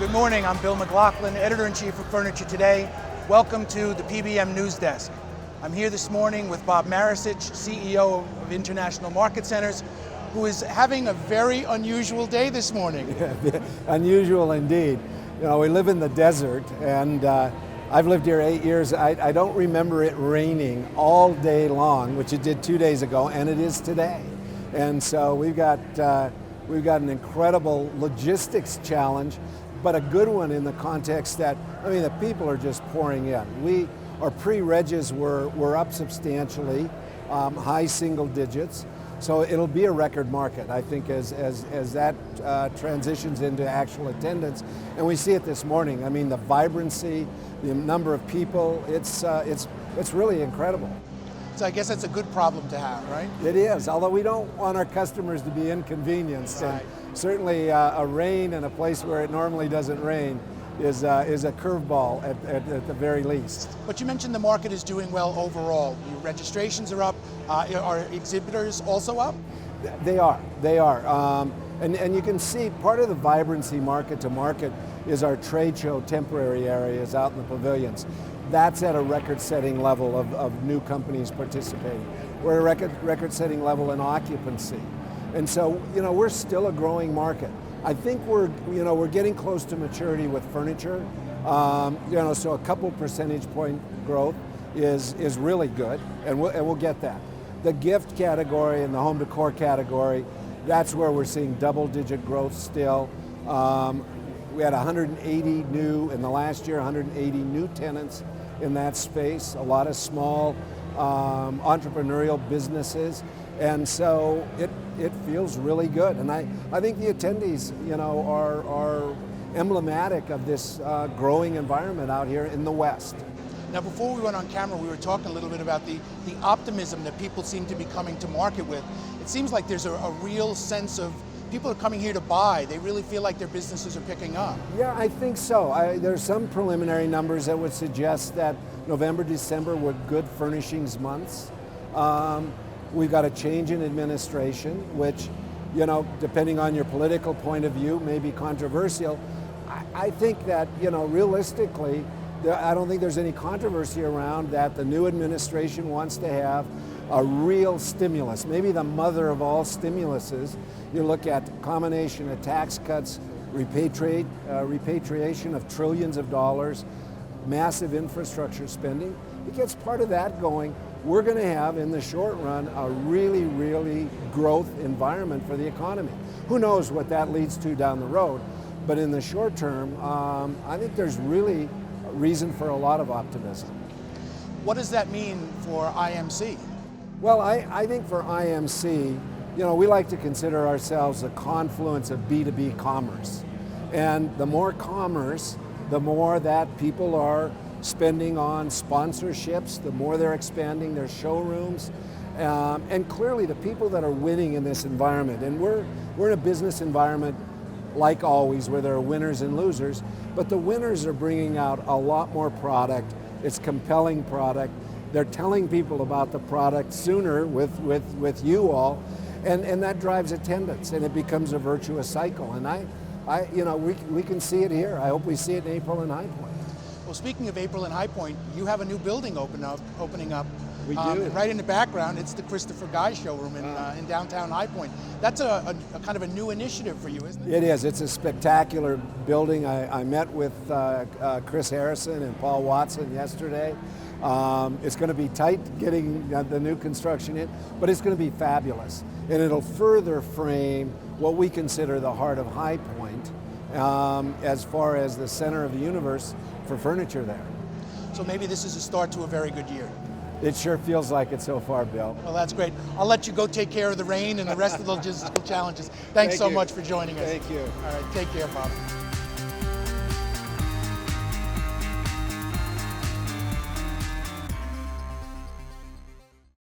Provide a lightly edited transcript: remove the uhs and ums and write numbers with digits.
Good morning, I'm Bill McLaughlin, Editor-in-Chief of Furniture Today. Welcome to the PBM News Desk. I'm here this morning with Bob Maricic, CEO of International Market Centers, who is having a very unusual day this morning. Yeah, unusual indeed. You know, we live in the desert, and I've lived here 8 years. I don't remember it raining all day long, which it did 2 days ago, and it is today. And so we've got an incredible logistics challenge, but a good one in the context that, I mean, the people are just pouring in. Our pre-regs were up substantially, high single digits. So it'll be a record market, I think, as that transitions into actual attendance. And we see it this morning. I mean, the vibrancy, the number of people, it's really incredible. So I guess that's a good problem to have, right? It is, although we don't want our customers to be inconvenienced. Right. And certainly a rain in a place where it normally doesn't rain is a curveball at the very least. But you mentioned the market is doing well overall. Your registrations are up. Are exhibitors also up? They are. And you can see part of the vibrancy market to market is our trade show temporary areas out in the pavilions. That's at a record-setting level of new companies participating. We're at a record-setting level in occupancy. And so, you know, we're still a growing market. I think we're getting close to maturity with furniture. So a couple percentage point growth is really good, and we'll get that. The gift category and the home decor category, that's where we're seeing double-digit growth still. We had 180 new in the last year, 180 new tenants in that space. A lot of small entrepreneurial businesses. And so it feels really good. And I think the attendees, are emblematic of this growing environment out here in the West. Now, before we went on camera, we were talking a little bit about the optimism that people seem to be coming to market with. It seems like there's a real sense of people are coming here to buy. They really feel like their businesses are picking up. Yeah, I think so. There's some preliminary numbers that would suggest that November, December were good furnishings months. We've got a change in administration, which, depending on your political point of view, may be controversial. I think that, realistically, I don't think there's any controversy around that the new administration wants to have a real stimulus, maybe the mother of all stimuluses. You look at combination of tax cuts, repatriation of trillions of dollars, massive infrastructure spending. It gets part of that going. We're going to have, in the short run, a really, really growth environment for the economy. Who knows what that leads to down the road, but in the short term, I think there's really reason for a lot of optimism. What does that mean for IMC? Well, I think for IMC, we like to consider ourselves a confluence of B2B commerce. And the more commerce, the more that people are spending on sponsorships, the more they're expanding their showrooms. And clearly the people that are winning in this environment, and we're in a business environment like always where there are winners and losers, but the winners are bringing out a lot more product. It's compelling product. They're telling people about the product sooner with you all, and that drives attendance, and it becomes a virtuous cycle. And we can see it here. I hope we see it in April and High Point. Well, speaking of April and High Point, you have a new building opening up. We do. Right in the background, it's the Christopher Guy showroom in downtown High Point. That's a kind of a new initiative for you, isn't it? It is. It's a spectacular building. I met with Chris Harrison and Paul Watson yesterday. It's going to be tight getting the new construction in, but it's going to be fabulous. And it'll further frame what we consider the heart of High Point as far as the center of the universe for furniture there. So maybe this is a start to a very good year. It sure feels like it so far, Bill. Well, that's great. I'll let you go take care of the rain and the rest of the logistical challenges. Thanks so much for joining us. Thank you. All right, take care, Bob.